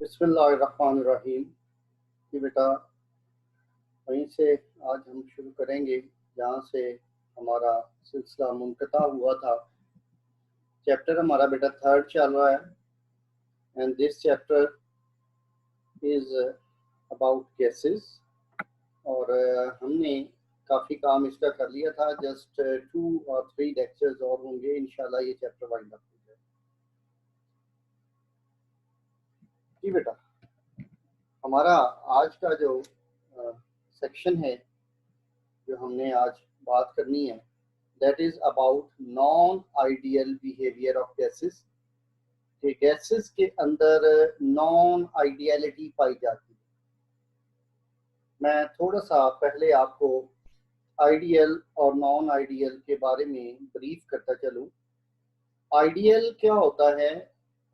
बिस्मिल्लाहिर्रहमानिर्रहीम। कि बेटा वहीं से आज हम शुरू करेंगे जहाँ से हमारा सिलसिला मुनक़ता हुआ था। चैप्टर हमारा बेटा थर्ड चल रहा है and this chapter is about gases. और हमने काफ़ी काम इसका कर लिया था। जस्ट 2 और 3 लेक्चर्स और होंगे, इंशाल्लाह ये चैप्टर वाइंड अप हो जाए। जी बेटा, हमारा आज का जो सेक्शन है जो हमने आज बात करनी है, that is about non ideal behaviour of gases. कि गैसेस के अंदर नॉन आइडियलिटी पाई जाती है। मैं थोड़ा सा पहले आपको आइडियल और नॉन आइडियल के बारे में ब्रीफ करता चलूं। आइडियल क्या होता है?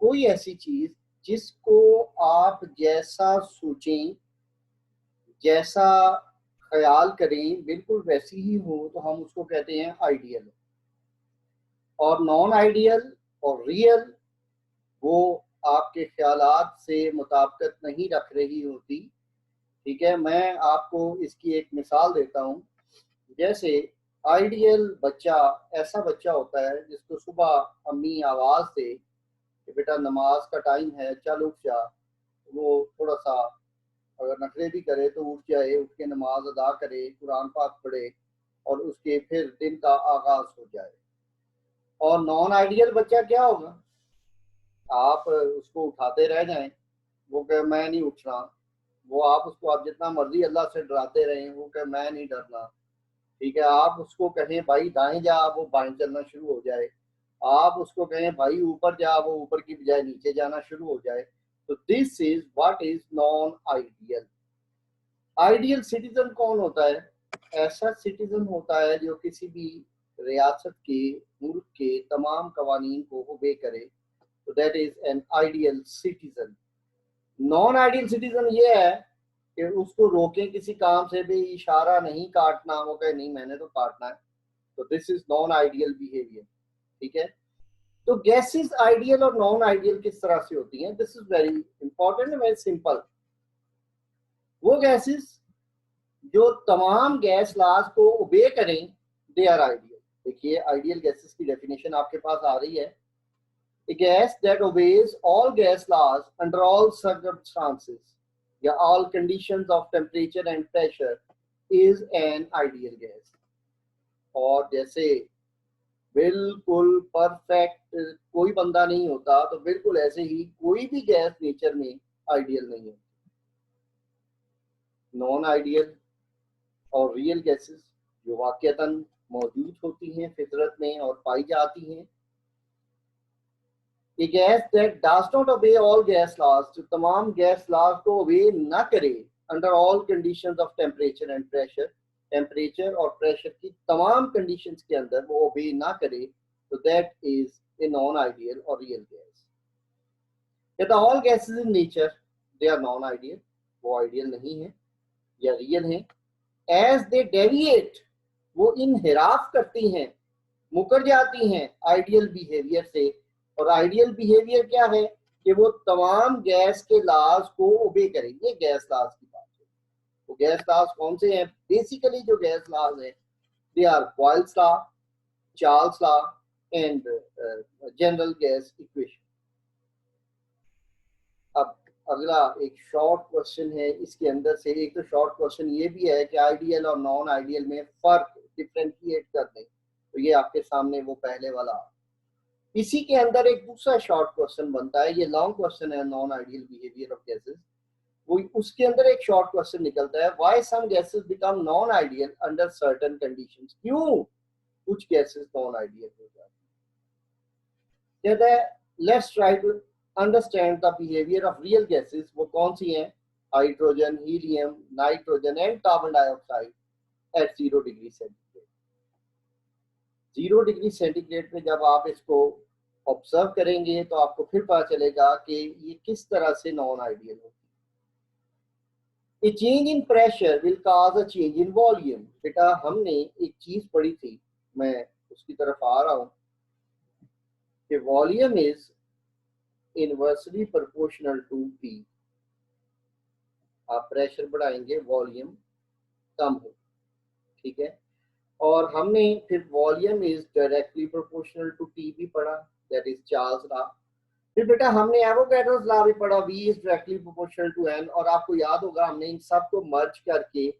कोई ऐसी चीज जिसको आप जैसा सोचें, जैसा ख्याल करें, बिल्कुल वैसी ही हो, तो हम उसको कहते हैं आइडियल। और नॉन आइडियल और रियल वो आपके ख्यालात से मुताबिकत नहीं रख रही होती। ठीक है, मैं आपको इसकी एक मिसाल देता हूँ। जैसे आइडियल बच्चा ऐसा बच्चा होता है जिसको सुबह अम्मी आवाज़ से कि बेटा नमाज का टाइम है, चल उठ जा। वो थोड़ा सा अगर नखरे भी करे तो उठ जाए, उठ के नमाज अदा करे, कुरान पाक पढ़े और उसके फिर दिन का आगाज हो जाए। और नॉन आइडियल बच्चा क्या होगा? आप उसको उठाते रह जाएं, वो कहे मैं नहीं उठ रहा। वो आप उसको आप जितना मर्जी अल्लाह से डराते रहें, वो कहे मैं नहीं डरना। ठीक है, आप उसको कहें भाई दाएं जा, वो बाएं चलना शुरू हो जाए। आप उसको कहें भाई ऊपर जा, वो ऊपर की बजाय नीचे जाना शुरू हो जाए। तो this is what is non ideal. Ideal citizen कौन होता है? ऐसा सिटीजन होता है जो किसी भी रियासत के, मुल्क के तमाम कवानीन को ओबे करे। तो that is an ideal citizen. Non ideal citizen ये है कि उसको रोकें किसी काम से भी, इशारा नहीं काटना, वो कहे नहीं मैंने तो काटना है। तो this is non ideal behaviour. ठीक है, तो गैसेस आइडियल और नॉन आइडियल किस तरह से होती हैं? This is very important, very simple. वो गैसेस जो तमाम गैस लॉज को ओबे करें, दे आर आइडियल। देखिए आइडियल गैसेस की डेफिनेशन आपके पास आ रही है। A gas that obeys all gas laws under all circumstances या all conditions of temperature and pressure is an ideal gas। और जैसे बिल्कुल परफेक्ट कोई बंदा नहीं होता, तो बिल्कुल ऐसे ही कोई भी गैस नेचर में आइडियल नहीं होती। नॉन आइडियल और रियल गैसेस जो वाकईतन मौजूद होती हैं फितरत में और पाई जाती हैं। A gas that does not obey all gas laws, जो तमाम गैस laws को obey ना करे under all conditions of temperature and pressure, temperature और प्रेशर की तमाम कंडीशंस के अंदर वो obey ना करे, तो that is a non-ideal or real gas। कहता all gases in nature they are non-ideal, वो आइडियल नहीं है या रियल है। as they deviate, वो इनहिराफ करती हैं, मुकर जाती हैं आइडियल बिहेवियर से। और आइडियल बिहेवियर क्या है? कि वो तमाम गैस के लॉज को ओबे करेंगे। गैस लॉज की बात है, तो गैस लॉज कौन से हैं? बेसिकली जो गैस लॉज हैं they are Boyle's law, Charles law and general gas equation. अब अगला एक शॉर्ट क्वेश्चन है इसके अंदर से। एक तो शॉर्ट क्वेश्चन ये भी है कि आइडियल और नॉन आइडियल में फर्क डिफ्रेंशिएट कर दें, तो ये आपके सामने वो पहले वाला। इसी के अंदर एक दूसरा शॉर्ट क्वेश्चन बनता है, ये लॉन्ग क्वेश्चन है non ideal behaviour of gases. वो उसके अंदर एक शॉर्ट क्वेश्चन निकलता है, why some gases become non ideal under certain conditions. क्यों कुछ गैसेस नॉन आइडियल हो जाती है? कहता है let's try to understand the behaviour of real gases. वो कौन सी हैं? Hydrogen, helium, nitrogen and carbon dioxide at 0 degree centigrade. 0 degree centigrade पे जब आप इसको ऑब्जर्व करेंगे तो आपको फिर पता चलेगा कि ये किस तरह से नॉन आइडियल होती है। ए change in pressure will cause a change in volume. बेटा हमने एक चीज पढ़ी थी, मैं उसकी तरफ आ रहा हूं कि volume is inversely proportional to P. आप प्रेशर बढ़ाएंगे वॉल्यूम कम हो, ठीक है। और हमने फिर volume is directly proportional to T भी पढ़ा, दैट इज चार्ल्स लॉ। फिर बेटा हमने एवोगैड्रोस लॉ भी पढ़ा, V is directly proportional to N, और आपको याद होगा हमने इन सब को मर्ज करके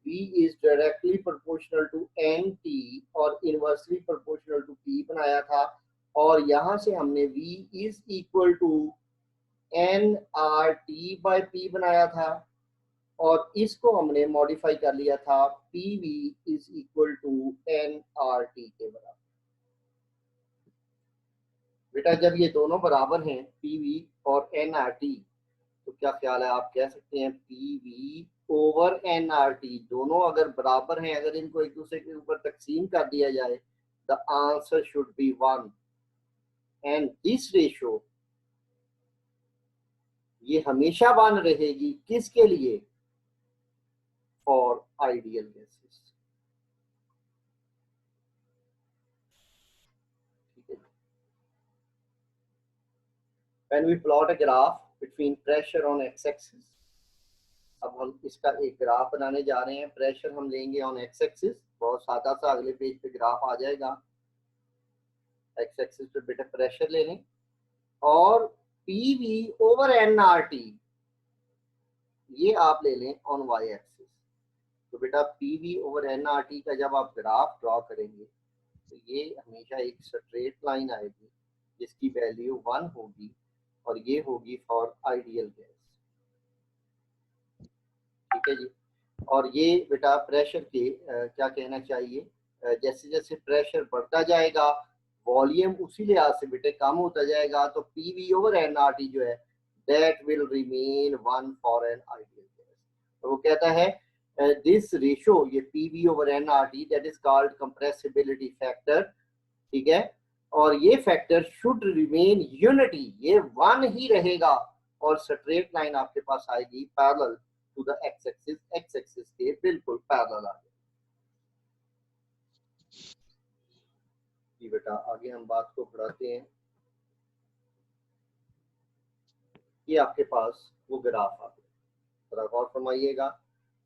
V is directly proportional to NT और इनवर्सली प्रोपोर्शनल टू P बनाया था, और यहां से हमने V is equal to NRT by P बनाया था, और इसको हमने मॉडिफाई कर लिया था PV is equal to NRT के बराबर। बेटा जब ये दोनों बराबर हैं PV और NRT, तो क्या ख्याल है, आप कह सकते हैं PV ओवर NRT, दोनों अगर बराबर हैं, अगर इनको एक दूसरे के ऊपर तकसीम कर दिया जाए, the answer should be 1, and this ratio ये हमेशा 1 रहेगी, किसके लिए, फॉर आइडियल गैसेस, ठीक है। When we plot a graph between pressure on X axis, अब हम इसका एक ग्राफ बनाने जा रहे हैं, प्रेशर हम लेंगे ऑन एक्स एक्सिस, बहुत सादा सा अगले पेज पे ग्राफ आ जाएगा, एक्स एक्सिस पे बेटा प्रेशर ले लें, और PV ओवर NRT ये आप ले लें ऑन वाई एक्सिस। तो बेटा PV ओवर NRT का जब आप ग्राफ ड्रॉ करेंगे तो ये हमेशा एक स्ट्रेट लाइन आएगी जिसकी वैल्यू 1 होगी, और ये होगी फॉर आइडियल गैस, ठीक है जी। और ये बेटा प्रेशर के क्या कहना चाहिए, जैसे जैसे प्रेशर बढ़ता जाएगा वॉल्यूम उसी लिहाज से बेटे कम होता जाएगा, तो PV ओवर NRT जो है that will remain 1 for an ideal gas. तो वो कहता है दिस रेशो, ये PV over NRT that is called compressibility factor, ठीक है, और ये फैक्टर शुड रिमेन यूनिटी, ये 1 ही रहेगा, और स्ट्रेट लाइन आपके पास आएगी parallel to the X axis, X axis के बिल्कुल पैरेलल आ जाए। जी बेटा आगे हम बात को बढ़ाते हैं, ये आपके पास वो ग्राफ आ गया, थोड़ा गौर फरमाइएगा,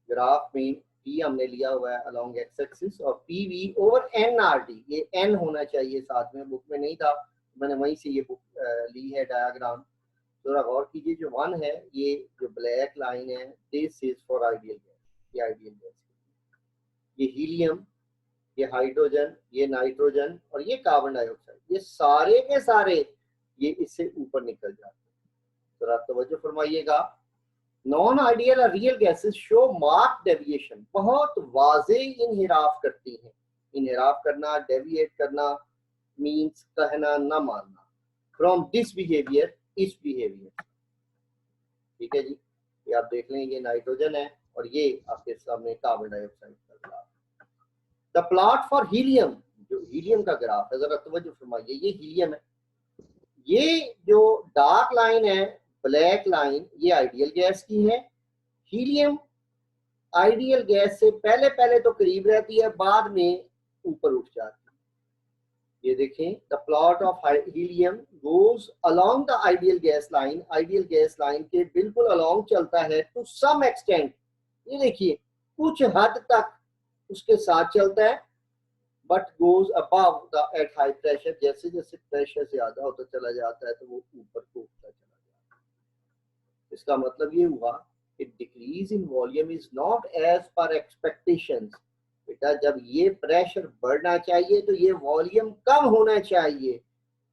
ग्राफ में P हमने लिया हुआ है अलोंग एक्स एक्सिस, और PV ओवर NRT, ये N होना चाहिए साथ में, बुक में नहीं था, मैंने वहीं से ये बुक ली है डायग्राम, थोड़ा गौर कीजिए, जो 1 है ये जो ब्लैक लाइन है this is for ideal gas, ये आइडियल गैस, ये हीलियम, ये हाइड्रोजन, ये नाइट्रोजन और ये कार्बन डाइऑक्साइड, ये सारे के सारे ये इससे ऊपर निकल जाते हैं। तो आप तवज्जो फरमाइएगा, नॉन आइडियल और real gases show mark deviation, बहुत वाजे इनहिराफ करती हैं, इनहिराफ करना, डेविएट करना मींस कहना ना मानना, फ्रॉम दिस बिहेवियर इस बिहेवियर, ठीक है जी। ये आप देख लें, ये नाइट्रोजन है और ये आपके सामने कार्बन डाइऑक्साइड का graph. The plot for helium, जो हीलियम का ग्राफ है, जरा तवज्जो फरमाइए, ये हीलियम है, ये जो डार्क लाइन है ब्लैक लाइन, ये आइडियल गैस की है, हीलियम आइडियल गैस से पहले पहले तो करीब रहती है, बाद में ऊपर उठ जाती है। ये देखें, the plot of helium goes along the ideal gas line, ideal gas line के बिल्कुल अलोंग चलता है टू सम एक्सटेंट, ये देखिए कुछ हद तक उसके साथ चलता है, but goes above the at high pressure, जैसे जैसे प्रेशर ज्यादा होता चला जाता है तो वो ऊपर को उठता चला जाता है। इसका मतलब ये हुआ कि decrease in volume is not as per expectations, बेटा जब ये प्रेशर बढ़ना चाहिए तो ये वॉल्यूम कम होना चाहिए,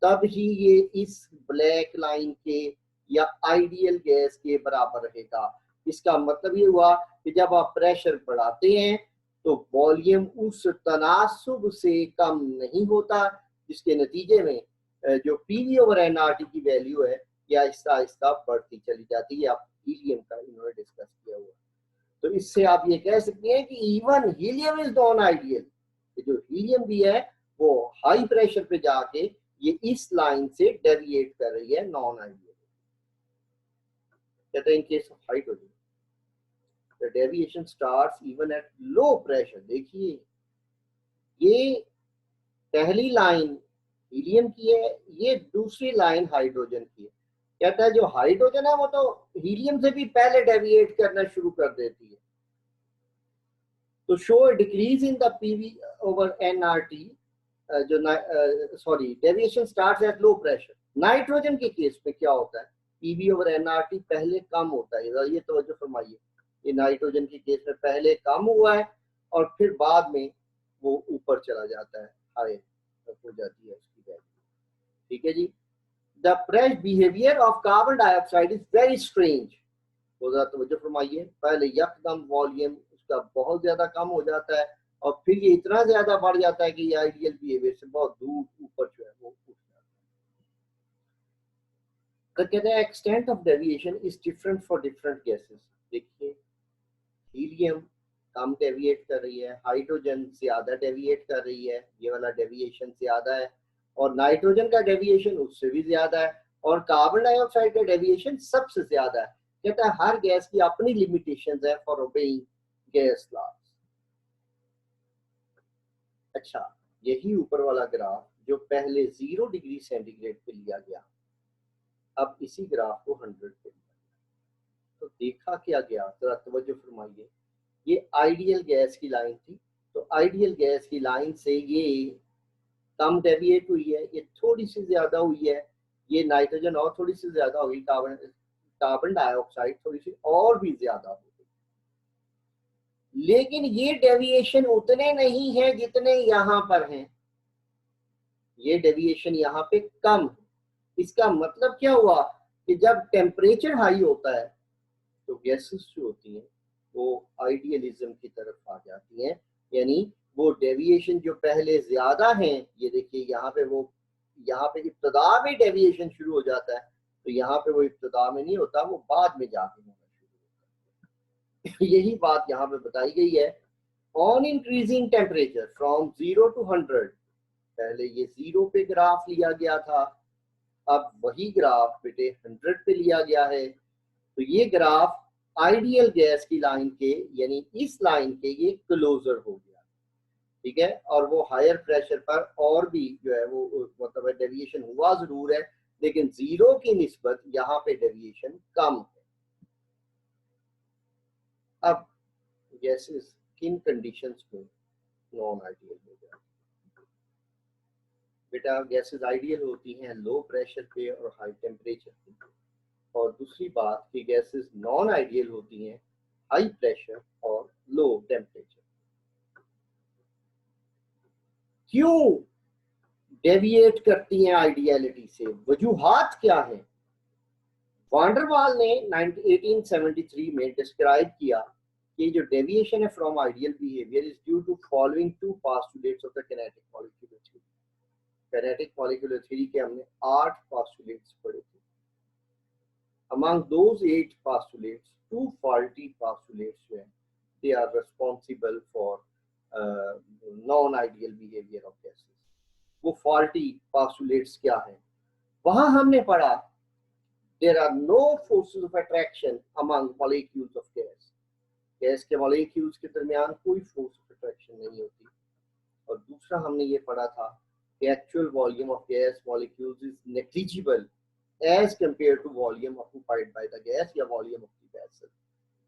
तब ही ये इस ब्लैक लाइन के या आइडियल गैस के बराबर रहेगा। इसका मतलब ये हुआ कि जब आप प्रेशर बढ़ाते हैं तो वॉल्यूम उस तनासुब से कम नहीं होता, जिसके नतीजे में जो PV ओवर NRT की वैल्यू है या आहिस्ता आहिस्ता बढ़ती चली जाती है। आप हीलियम का इन्होंने डिस्कस किया हुआ, तो इससे आप ये कह सकते हैं कि even helium is non ideal, जो हीलियम भी है वो हाई प्रेशर पे जाके ये इस लाइन से डेविएट कर रही है, नॉन आइडियल। कहते हैं in case of hydrogen the deviation starts even at low pressure। देखिए ये पहली लाइन हीलियम की है, ये दूसरी लाइन हाइड्रोजन की है। कहता है जो हाइड्रोजन है वो तो हीलियम से भी पहले डेविएट करना शुरू कर देती है। तो show decrease in the PV over NRT, deviation starts at low pressure. Nitrogen के केस में क्या होता है, पीवी ओवर एनआरटी पहले कम होता है, ये तवज्जो फरमाइए। ये नाइट्रोजन के केस में पहले कम हुआ है और फिर बाद में वो ऊपर चला जाता है, हाई हो जाती है उसकी वैल्यू। ठीक है जी। The fresh behaviour of carbon dioxide is very strange. तो जरा तवज्जो फरमाइए, पहले यकदम वॉल्यूम उसका बहुत ज्यादा कम हो जाता है और फिर ये इतना ज्यादा बढ़ जाता है कि ये आइडियल बिहेवियर से बहुत दूर ऊपर जो है वो उठ जाता है। तो कहते हैं extent of deviation is different for different gases. देखिए हीलियम कम डेविएट कर रही है, हाइड्रोजन ज्यादा डेविएट कर रही है, ये वाला डेविएशन ज्यादा है, और नाइट्रोजन का डेविएशन उससे भी ज्यादा है, और कार्बन डाइऑक्साइड का डेविएशन सबसे ज्यादा है। कहता है हर गैस की अपनी लिमिटेशंस है फॉर ओबेइंग गैस लॉज। अच्छा, यही ऊपर वाला ग्राफ जो पहले 0 डिग्री सेंटीग्रेड पे लिया गया, अब इसी ग्राफ को 100 पे लिया, तो देखा क्या गया, जरा तवज्जो फरमाइए। ये आइडियल गैस की लाइन थी, तो आइडियल गैस की लाइन से ये कम डेविएट हुई है, ये थोड़ी सी ज्यादा हुई है, ये नाइट्रोजन और थोड़ी सी ज्यादा हुई, कार्बन डाइऑक्साइड थोड़ी सी और भी ज्यादा हो गई, लेकिन ये डेविएशन उतने नहीं है जितने यहां पर हैं। ये डेविएशन यहाँ पे कम है। इसका मतलब क्या हुआ कि जब टेम्परेचर हाई होता है तो गैसेस जो होती हैं वो आइडियलिज्म की तरफ आ जाती हैं, यानी वो डेविएशन जो पहले ज्यादा हैं, ये देखिए यहाँ पे इब्तदा में डेविएशन शुरू हो जाता है, तो यहाँ पे वो इब्तदा में नहीं होता, वो बाद में जाके होना शुरू होता है। यही बात यहाँ पे बताई गई है। On increasing temperature from 0 to 100, पहले ये 0 पे ग्राफ लिया गया था, अब वही ग्राफ बेटे 100 पे लिया गया है। तो ये ग्राफ आइडियल गैस की लाइन के, यानी इस लाइन के ये क्लोजर हो गया, ठीक है। और वो हायर प्रेशर पर और भी जो है वो मतलब डेविएशन हुआ जरूर है, लेकिन 0 की निस्बत यहाँ पे डेविएशन कम है। अब गैसेस किन कंडीशंस में नॉन आइडियल हो जाए? बेटा गैसेस आइडियल होती हैं लो प्रेशर पे और हाई टेम्परेचर पे, और दूसरी बात कि गैसेस नॉन आइडियल होती हैं हाई प्रेशर और लो टेम्परेचर। क्यों डेविएट करती हैं आइडियलिटी से, वजूहात क्या है? वान डर वाल ने 1873 में डिस्क्राइब किया कि जो डेविएशन है from ideal behaviour is due to following two postulates of the kinetic molecular theory. Kinetic molecular theory के हमने 8 पोस्टुलेट्स पढ़े थे। Among those 8 postulates, 2 faulty postulates जो हैं, they are responsible for non-ideal behavior of gases. वो faulty postulates क्या हैं? वहाँ हमने पढ़ा there are no forces of attraction among molecules of gas. Gas के molecules के दरमियान कोई force of attraction नहीं होती। और दूसरा हमने ये पढ़ा था कि actual volume of gas molecules is negligible as compared to volume occupied by the gas या volume of the vessel।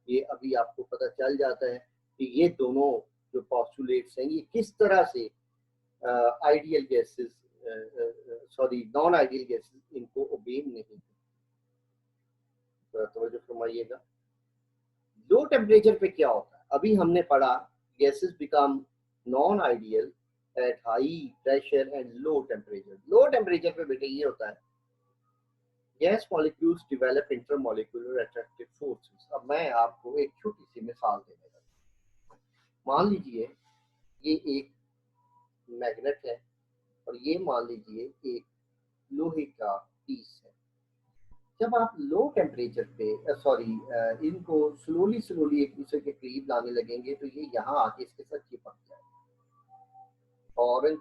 ये अभी आपको पता चल जाता है कि ये दोनों जो पोस्टुलेट्स हैं ये किस तरह से ideal gases non ideal gases इनको ओबे नहीं करती। तवज्जो फरमाइएगा। लो टेम्परेचर पे क्या होता है? अभी हमने पढ़ा gases become non ideal at high pressure and low temperature. Low temperature पे बेटे ये होता है gas molecules develop intermolecular attractive forces. अब मैं आपको एक छोटी सी मिसाल देने लगा। मान लीजिए ये एक मैग्नेट है और ये मान लीजिए एक लोहे का पीस है। जब आप लो टेम्परेचर पे इनको स्लोली एक दूसरे के करीब लाने लगेंगे तो ये यहाँ आके इसके साथ चिपक जाएगा। ऑरेंज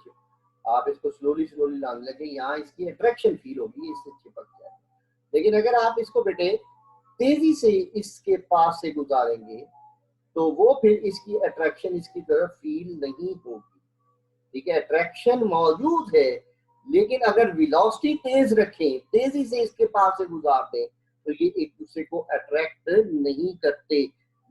आप इसको स्लोली लाने लगे, यहाँ इसकी अट्रैक्शन फील होगी, इससे चिपक जाएगा। लेकिन अगर आप इसको बेटे तेजी से इसके पास से गुजारेंगे तो वो फिर इसकी अट्रैक्शन इसकी तरफ फील नहीं होगी, ठीक है। अट्रैक्शन मौजूद है, लेकिन अगर वेलोसिटी तेज रखें, तेजी से इसके पास से गुजार दें, तो ये एक दूसरे को अट्रैक्ट नहीं करते।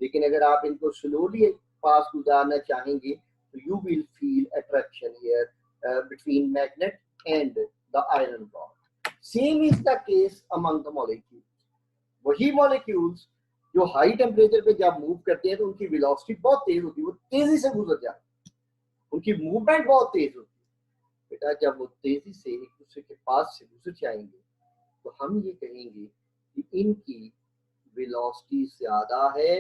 लेकिन अगर आप इनको स्लोली पास गुजारना चाहेंगे तो you will feel attraction here between magnet and the iron rod. Same is the case among the molecules. वही मॉलिक्यूल्स जो हाई टेम्परेचर पे जब मूव करते हैं तो उनकी वेलोसिटी बहुत तेज होती है, वो तेजी से गुजर जाते हैं, उनकी मूवमेंट बहुत तेज होती है। बेटा जब वो तेजी से एक दूसरे के पास से गुजर जाएंगे तो हम ये कहेंगे कि इनकी वेलोसिटी ज्यादा है,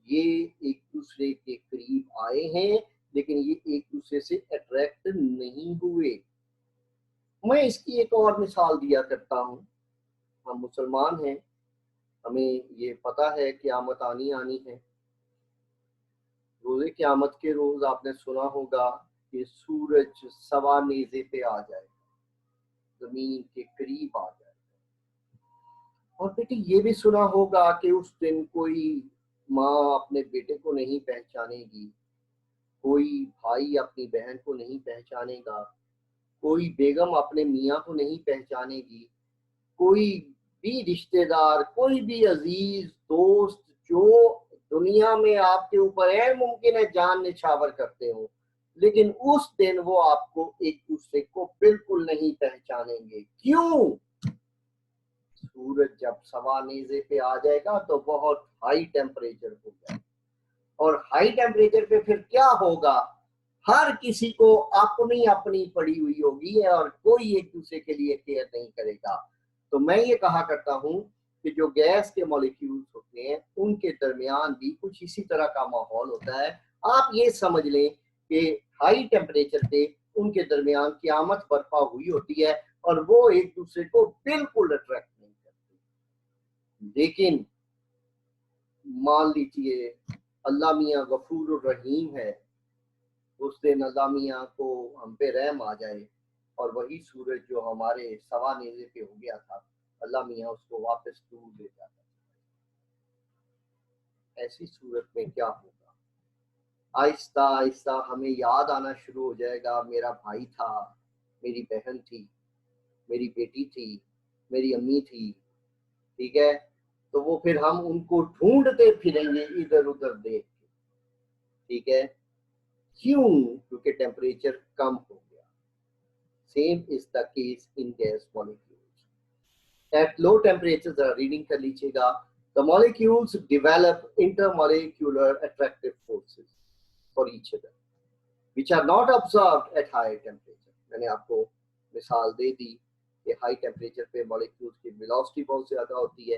ये एक दूसरे के करीब आए हैं लेकिन ये एक दूसरे से अट्रैक्ट नहीं हुए। मैं इसकी एक और मिसाल दिया करता हूँ। हम मुसलमान हैं, हमें ये पता है क़यामत आनी है। रोज़े क़यामत के रोज आपने सुना होगा कि सूरज सवा नेज़े पे आ जाएगा, जमीन के करीब आ जाएगा। और बेटे ये भी सुना होगा कि उस दिन कोई माँ अपने बेटे को नहीं पहचानेगी, कोई भाई अपनी बहन को नहीं पहचानेगा, कोई बेगम अपने मियाँ को नहीं पहचानेगी, कोई भी रिश्तेदार, कोई भी अजीज दोस्त जो दुनिया में आपके ऊपर है मुमकिन है जान निछावर करते हो, लेकिन उस दिन वो आपको एक दूसरे को बिल्कुल नहीं पहचानेंगे। क्यों? सूरज जब सवा नेज़े पे आ जाएगा तो बहुत हाई टेम्परेचर हो जाएगा, और हाई टेम्परेचर पे फिर क्या होगा, हर किसी को अपनी अपनी पड़ी हुई होगी और कोई एक दूसरे के लिए केयर नहीं करेगा। तो मैं ये कहा करता हूँ कि जो गैस के मॉलिक्यूल्स होते हैं उनके दरमियान भी कुछ इसी तरह का माहौल होता है। आप ये समझ लें कि हाई टेम्परेचर पे उनके दरमियान क़यामत बर्पा हुई होती है और वो एक दूसरे को बिल्कुल अट्रैक्ट नहीं करते। लेकिन मान लीजिए अल्लाह मियाँ गफूर रहीम है, उस दिन अल्लाह मियाँ को हम पे रहम आ जाए और वही सूरज जो हमारे सवा नेज़े पे हो गया था, अल्लाह मियाँ उसको वापस दूर ले जाता। ऐसी सूरत में क्या होगा? आहिस्ता आहिस्ता हमें याद आना शुरू हो जाएगा, मेरा भाई था, मेरी बहन थी, मेरी बेटी थी, मेरी अम्मी थी, ठीक है। तो वो फिर हम उनको ढूंढते फिरेंगे इधर उधर देख के, ठीक है। क्यों? क्योंकि टेम्परेचर कम हो गया। Same is the case in gas molecules. At low temperature, जरा रीडिंग कर लीजिएगा, the molecules develop intermolecular attractive forces for each other which are not observed at high temperature। मैंने आपको मिसाल दे दी कि हाई टेम्परेचर पे मॉलिक्यूल्स की वेलोसिटी बहुत ज्यादा होती है।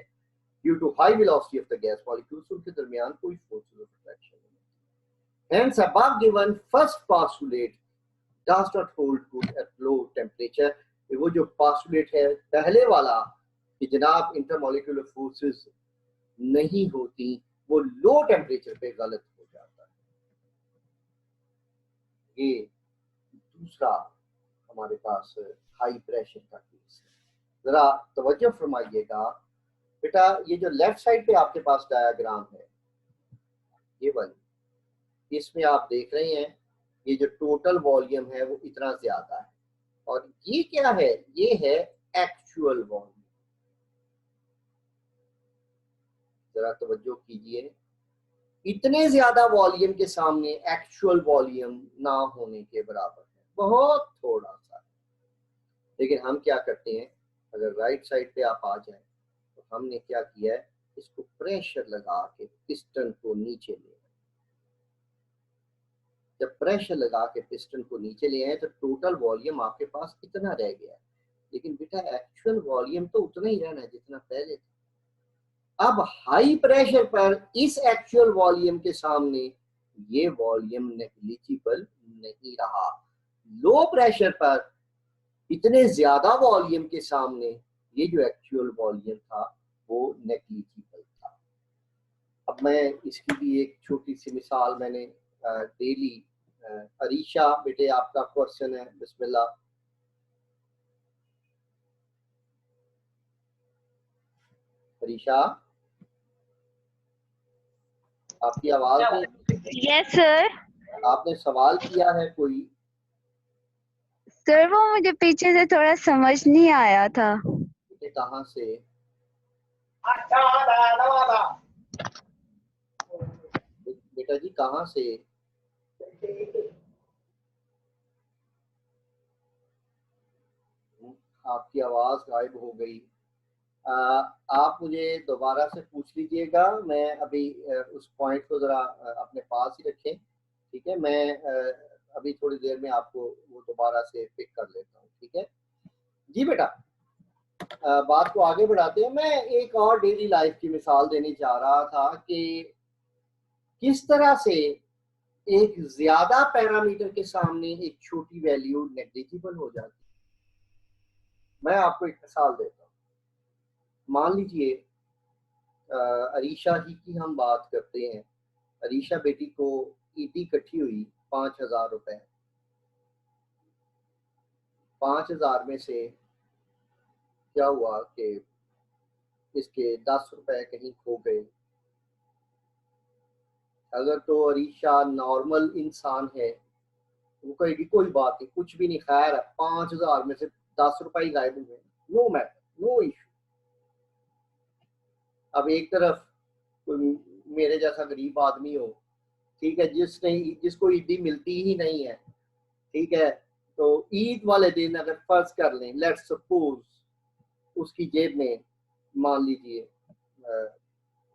Due to high velocity of the gas molecules उनके दरमियान कोई फोर्सेस ऑफ अट्रैक्शन नहीं। Hence above given first postulate does not hold good at low temperature। वो जो postulate है पहले वाला कि जनाब इंटरमॉलिक्यूलर फोर्सेस नहीं होती, वो लो टेम्परेचर पे गलत हो जाता है। ये दूसरा हमारे पास हाई प्रेशर का केस है। जरा तवज्जो फरमाइएगा बेटा, ये जो लेफ्ट साइड पे आपके पास डायग्राम है, ये वाली, इसमें आप देख रहे हैं ये जो टोटल वॉल्यूम है वो इतना ज्यादा है, और ये क्या है? ये है एक्चुअल वॉल्यूम। जरा तवज्जो कीजिए, इतने ज्यादा वॉल्यूम के सामने एक्चुअल वॉल्यूम ना होने के बराबर है, बहुत थोड़ा सा। लेकिन हम क्या करते हैं, अगर राइट साइड पे आप आ जाएं तो हमने क्या किया है, इसको प्रेशर लगा के पिस्टन को नीचे ले आए। जब प्रेशर लगा के पिस्टन को नीचे ले आए तो टोटल वॉल्यूम आपके पास इतना रह गया है, लेकिन बेटा एक्चुअल वॉल्यूम तो उतना ही रहना है जितना पहले था। अब हाई प्रेशर पर इस एक्चुअल वॉल्यूम के सामने ये वॉल्यूम नेग्लिजिबल नहीं रहा। लो प्रेशर पर इतने ज्यादा वॉल्यूम के सामने ये जो एक्चुअल वॉल्यूम था वो नेग्लिजिबल था। अब मैं इसकी भी एक छोटी सी मिसाल मैंने दे ली। अरीशा बेटे आपका क्वेश्चन है, बिस्मिल्लाह। अरीशा आपकी आवाज नहीं। Yes sir. आपने सवाल किया है कोई? सर वो मुझे पीछे से थोड़ा समझ नहीं आया था। कहाँ से? कहाँ से आपकी आवाज गायब हो गई। आप मुझे दोबारा से पूछ लीजिएगा, मैं अभी उस पॉइंट को जरा अपने पास ही रखें, ठीक है। मैं अभी थोड़ी देर में आपको वो दोबारा से पिक कर लेता हूँ, ठीक है जी बेटा। बात को आगे बढ़ाते हैं। मैं एक और डेली लाइफ की मिसाल देने जा रहा था कि किस तरह से एक ज्यादा पैरामीटर के सामने एक छोटी वैल्यू नेग्लिजिबल हो जाती है। मैं आपको एक मिसाल देता हूँ। मान लीजिए अरीशा ही की हम बात करते हैं। अरीशा बेटी को ईदी इकट्ठी हुई 5,000 रुपए। 5,000 में से क्या हुआ कि इसके 10 रुपए कहीं खो गए। अगर तो अरीशा नॉर्मल इंसान है, वो कहेगी कोई बात नहीं, कुछ भी नहीं, खैर है, 5,000 में से 10 रुपए ही गायब हुए, नो मैटर, नो इशू। अब एक तरफ कोई मेरे जैसा गरीब आदमी हो, ठीक है, जिसको ईदी मिलती ही नहीं है, ठीक है, तो ईद वाले दिन अगर फर्ज कर लें, लेट्स सपोज उसकी जेब में मान लीजिए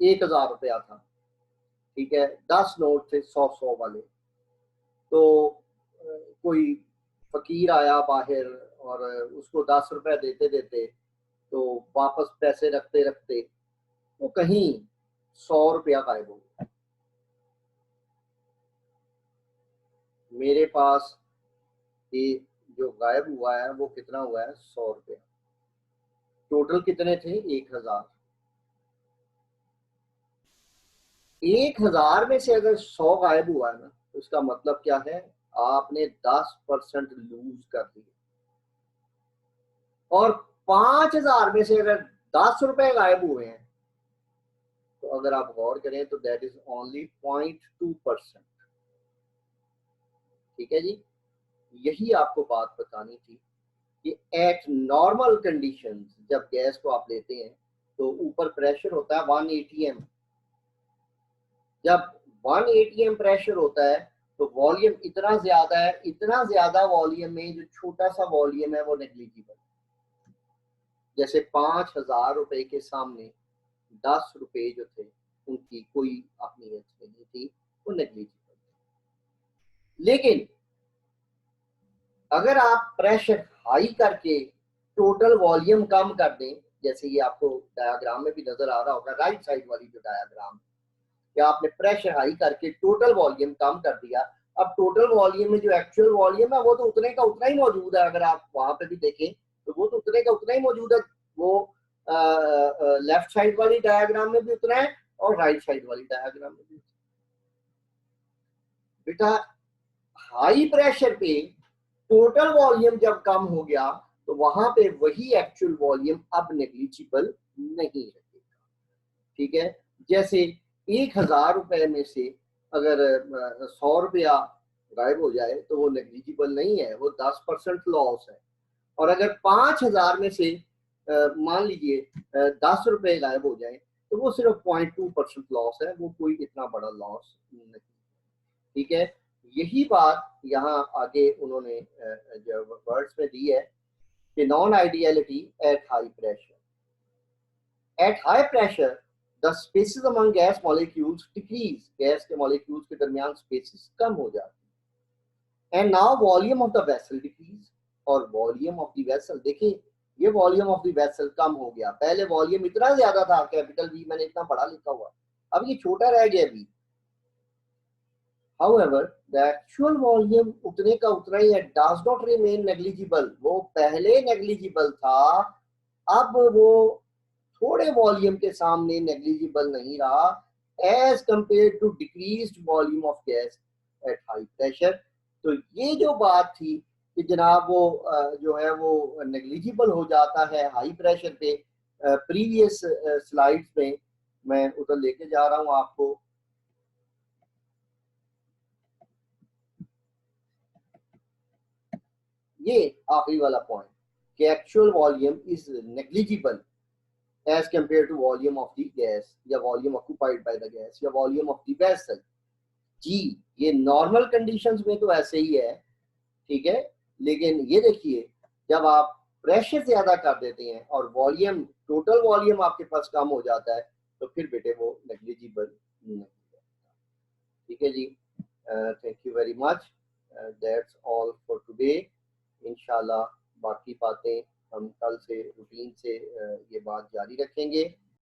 1,000 रुपया था, ठीक है, 10 नोट थे 100-100 वाले। तो कोई फकीर आया बाहर और उसको 10 रुपए देते देते, तो वापस पैसे रखते रखते तो कहीं 100 रुपया गायब हो गया। मेरे पास ये जो गायब हुआ है वो कितना हुआ है, 100 रुपया। टोटल कितने थे, 1,000। 1,000 में से अगर 100 गायब हुआ है ना, तो इसका मतलब क्या है, आपने 10% लूज कर दिया। और 5,000 में से अगर 10 रुपए गायब हुए हैं, तो अगर आप गौर करें तो दैट इज ओनली 0.2%। ठीक है जी, यही आपको बात बतानी थी कि एट नॉर्मल कंडीशन जब गैस को आप लेते हैं तो ऊपर प्रेशर होता है 1 atm। जब 1 atm प्रेशर होता है तो वॉल्यूम इतना ज्यादा है, इतना ज्यादा वॉल्यूम में जो छोटा सा वॉल्यूम है वो नेग्लिजिबल। जैसे 5,000 रुपए के सामने 10 रुपए जो थे उनकी कोई अहमियत नहीं थी, वो नेग्लिजिबल। लेकिन अगर आप प्रेशर हाई करके टोटल वॉल्यूम कम कर दें, जैसे ये आपको डायग्राम में भी नजर आ रहा होगा, राइट साइड वाली जो डायग्राम, कि आपने प्रेशर हाई करके टोटल वॉल्यूम कम कर दिया। अब टोटल वॉल्यूम में जो एक्चुअल वॉल्यूम है वो तो उतने का उतना ही मौजूद है। अगर आप वहां पे भी देखें तो वो तो उतने का उतना ही मौजूद है। वो लेफ्ट साइड वाली डायग्राम में भी उतना है और राइट साइड वाली डायग्राम में भी। बेटा हाई प्रेशर पे टोटल वॉल्यूम जब कम हो गया तो वहां पे वही एक्चुअल वॉल्यूम अब नेग्लिजिबल नहीं रहेगा। ठीक है, जैसे 1,000 रुपए में से अगर 100 रुपया गायब हो जाए तो वो नेग्लिजिबल नहीं है, वो 10% लॉस है। और अगर 5,000 में से मान लीजिए 10 रुपए गायब हो जाए तो वो सिर्फ 0.2% लॉस है, वो कोई इतना बड़ा लॉस नहीं। ठीक है, यही बात यहाँ आगे उन्होंने जो वर्ड्स में दी है कि non ideality at high pressure. At high pressure the spaces among gas molecules decrease. Gas के मॉलिक्यूल्स के दरमियान स्पेसेस कम हो जाती हैं। And now volume of the vessel decrease. और वॉल्यूम ऑफ द वेसल, देखिए ये वॉल्यूम ऑफ द वेसल कम हो गया। पहले वॉल्यूम इतना ज्यादा था, कैपिटल वी मैंने इतना बड़ा लिखा हुआ, अब ये छोटा रह गया we. However, the actual volume उतने का उतना ही है, does not remain negligible। वो पहले negligible था, अब वो थोड़े वॉल्यूम के सामने negligible नहीं रहा, as compared to decreased volume of gas at high pressure। तो ये जो बात थी कि जनाब वो जो है वो negligible हो जाता है हाई प्रेशर पे, प्रीवियस स्लाइड्स में मैं उधर लेके जा रहा हूँ आपको। ये आखिरी वाला पॉइंट कि actual volume is negligible as compare to volume of the gas, या volume occupied by the gas, या वॉल्यूम ऑफ द वेसल। जी, ये नॉर्मल कंडीशंस में तो ऐसे ही है, ठीक है, लेकिन ये देखिए जब आप प्रेशर ज्यादा कर देते हैं और वॉल्यूम, टोटल वॉल्यूम आपके पास कम हो जाता है, तो फिर बेटे वो नेग्लिजिबल नहीं है। ठीक है जी, thank you very much, that's all for today. इंशाल्लाह बाकी बातें हम कल से रूटीन से ये बात जारी रखेंगे।